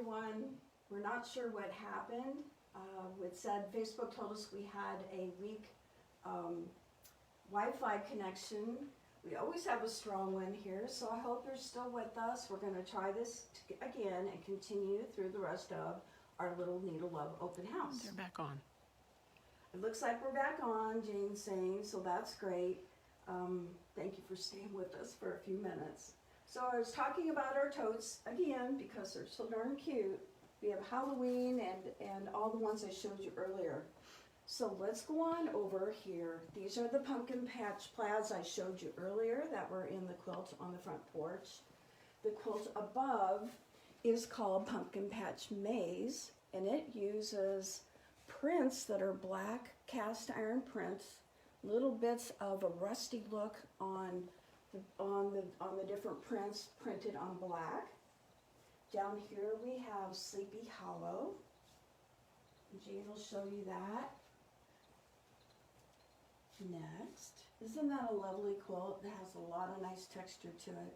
everyone. We're not sure what happened. It said Facebook told us we had a weak Wi-Fi connection. We always have a strong one here, so I hope you're still with us. We're going to try this again and continue through the rest of our little Needllove open house. They're back on. It looks like we're back on, Jane's saying, so that's great. Thank you for staying with us for a few minutes. So I was talking about our totes again because they're so darn cute. We have Halloween and all the ones I showed you earlier. So let's go on over here. These are the pumpkin patch plaids I showed you earlier that were in the quilt on the front porch. The quilt above is called Pumpkin Patch Maze, and it uses prints that are black cast iron prints, little bits of a rusty look on the different prints printed on black. Down here we have Sleepy Hollow. Jane will show you that. Next, isn't that a lovely quilt? It has a lot of nice texture to it.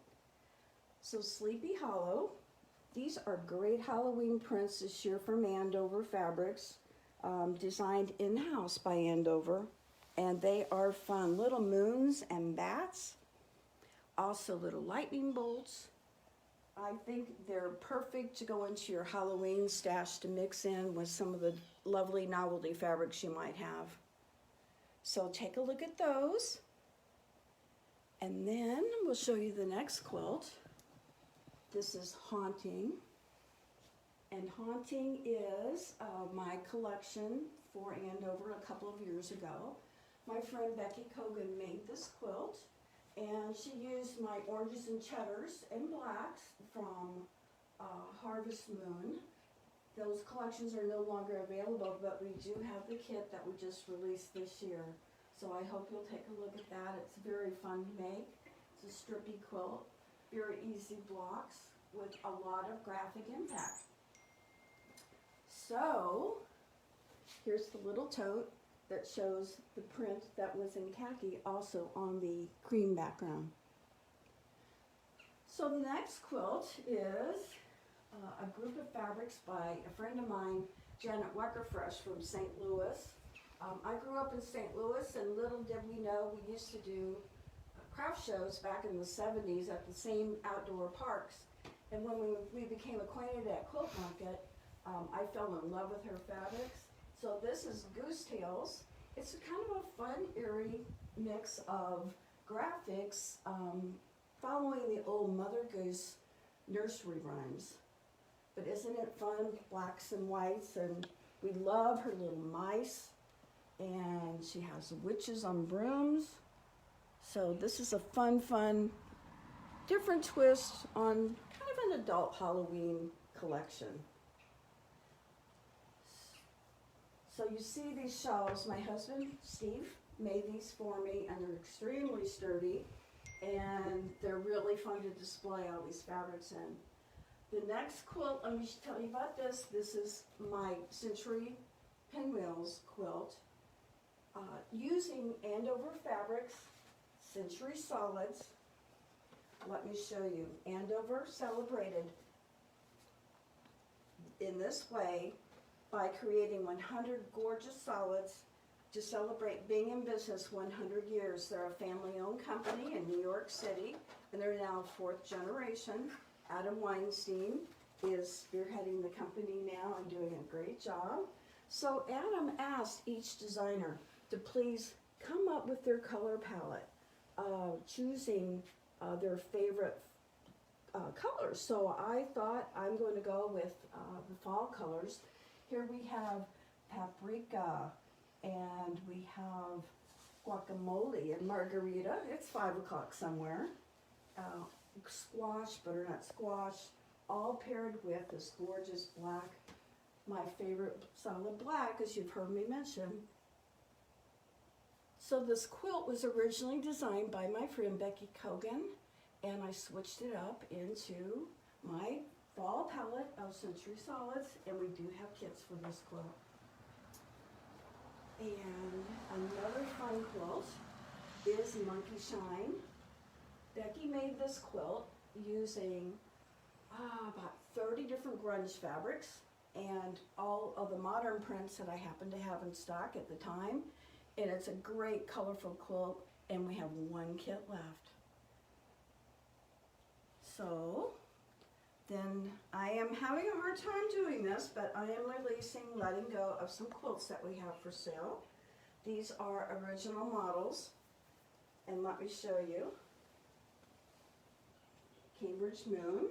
So Sleepy Hollow, these are great Halloween prints this year from Andover Fabrics, designed in-house by Andover, and they are fun. Little moons and bats, also little lightning bolts. I think they're perfect to go into your Halloween stash to mix in with some of the lovely novelty fabrics you might have. So take a look at those, and then we'll show you the next quilt. This is Haunting, and Haunting is my collection for Andover a couple of years ago. My friend Becky Cogan made this quilt, and she used my oranges and cheddars and blacks from Harvest Moon. Those collections are no longer available, but we do have the kit that we just released this year. So I hope you'll take a look at that. It's very fun to make. It's a strippy quilt, very easy blocks with a lot of graphic impact. So here's the little tote that shows the print that was in khaki, also on the cream background. So the next quilt is a group of fabrics by a friend of mine, Janet Weckerfresh from St. Louis. I grew up in St. Louis, and little did we know we used to do craft shows back in the 70s at the same outdoor parks. And when we became acquainted at Quilt Market, I fell in love with her fabrics. So this is Goose Tails. It's kind of a fun, eerie mix of graphics following the old Mother Goose nursery rhymes. But isn't it fun? Blacks and whites, and we love her little mice. And she has witches on brooms. So this is a fun, different twist on kind of an adult Halloween collection. So you see these shelves. My husband, Steve, made these for me, and they're extremely sturdy, and they're really fun to display all these fabrics in. The next quilt, let me tell you about this. This is my Century Pinwheels quilt, using Andover Fabrics Century Solids. Let me show you. Andover celebrated in this way by creating 100 gorgeous solids to celebrate being in business 100 years. They're a family-owned company in New York City, and they're now 4th generation. Adam Weinstein is spearheading the company now and doing a great job. So Adam asked each designer to please come up with their color palette, choosing their favorite colors. So I thought I'm going to go with the fall colors. Here we have paprika, and we have guacamole and margarita. It's 5 o'clock somewhere. Squash, butternut squash, all paired with this gorgeous black, my favorite solid black, as you've heard me mention. So this quilt was originally designed by my friend Becky Cogan, and I switched it up into my fall palette of Century Solids, and we do have kits for this quilt. And another fun quilt is Monkey Shine. Becky made this quilt using about 30 different grunge fabrics and all of the modern prints that I happen to have in stock at the time. And it's a great colorful quilt, and we have one kit left. So then I am having a hard time doing this, but I am letting go of some quilts that we have for sale. These are original models, and let me show you. Cambridge Moon.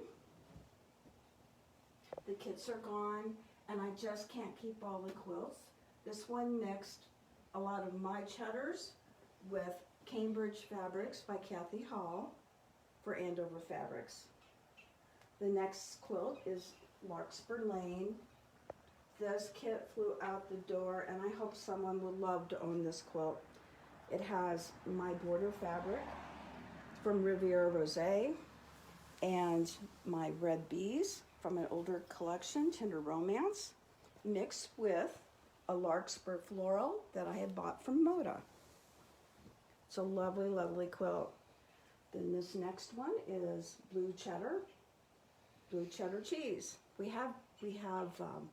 The kits are gone, and I just can't keep all the quilts. This one mixed a lot of my cheddars with Cambridge fabrics by Kathy Hall for Andover Fabrics. The next quilt is Larkspur Lane. This kit flew out the door, and I hope someone would love to own this quilt. It has my border fabric from Riviera Rosé and my red bees from an older collection, Tender Romance, mixed with a Larkspur floral that I had bought from Moda. It's a lovely, lovely quilt. Then this next one is blue cheddar cheese. We have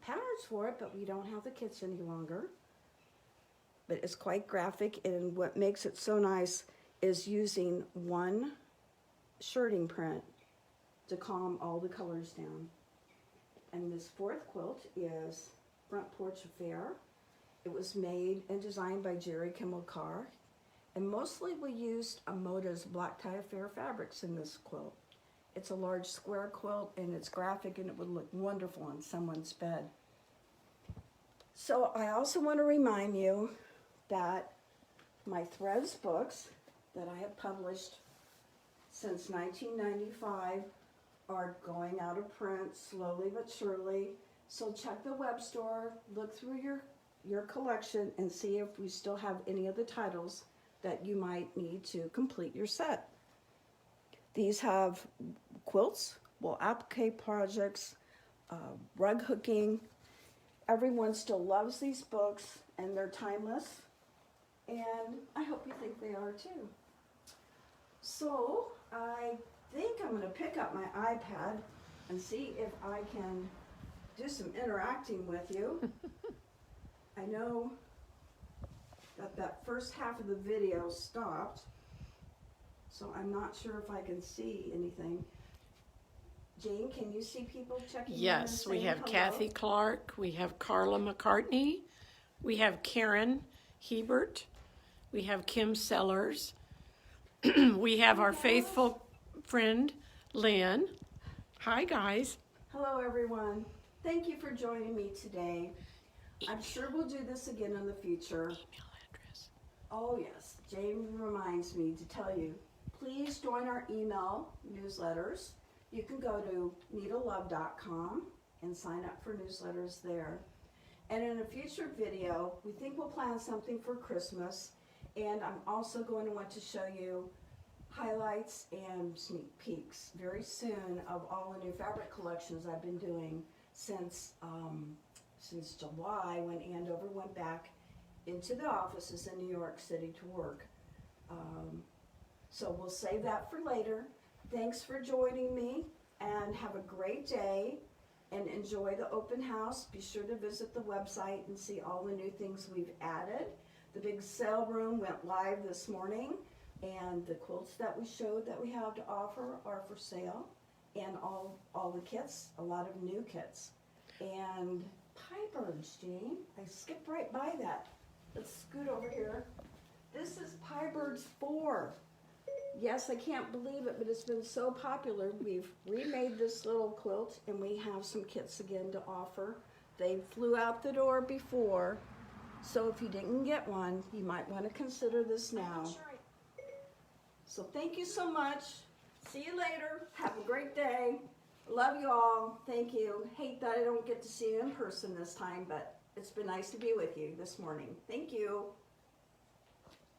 patterns for it, but we don't have the kits any longer. But it's quite graphic, and what makes it so nice is using one shirting print to calm all the colors down. And this fourth quilt is Front Porch Affair. It was made and designed by Jerry Kimmel Carr, and mostly we used Moda's Black Tie Affair fabrics in this quilt. It's a large square quilt, and it's graphic, and it would look wonderful on someone's bed. So I also want to remind you that my Threads books that I have published since 1995 are going out of print slowly but surely. So check the web store, look through your collection, and see if we still have any of the titles that you might need to complete your set. These have quilts, wall applique projects, rug hooking. Everyone still loves these books, and they're timeless, and I hope you think they are too. So I think I'm going to pick up my iPad and see if I can do some interacting with you. I know that first half of the video stopped, so I'm not sure if I can see anything. Jane, can you see people checking in? Yes, we have hello? Kathy Clark, we have Carla McCartney, we have Karen Hebert, we have Kim Sellers, we have our faithful friend Lynn. Hi guys. Hello everyone. Thank you for joining me today. I'm sure we'll do this again in the future. Email address. Oh yes, Jane reminds me to tell you, please join our email newsletters. You can go to Needllove.com and sign up for newsletters there. And in a future video, we think we'll plan something for Christmas, and I'm also going to want to show you highlights and sneak peeks very soon of all the new fabric collections I've been doing since July, when Andover went back into the offices in New York City to work. So we'll save that for later. Thanks for joining me, and have a great day, and enjoy the open house. Be sure to visit the website and see all the new things we've added. The big sale room went live this morning, and the quilts that we showed that we have to offer are for sale, and all the kits, a lot of new kits. And pie birds, Jane. I skipped right by that. Let's scoot over here. This is Pie Birds 4. Yes, I can't believe it, but it's been so popular. We've remade this little quilt, and we have some kits again to offer. They flew out the door before, so if you didn't get one, you might want to consider this now. So thank you so much. See you later. Have a great day. Love you all. Thank you. Hate that I don't get to see you in person this time, but it's been nice to be with you this morning. Thank you.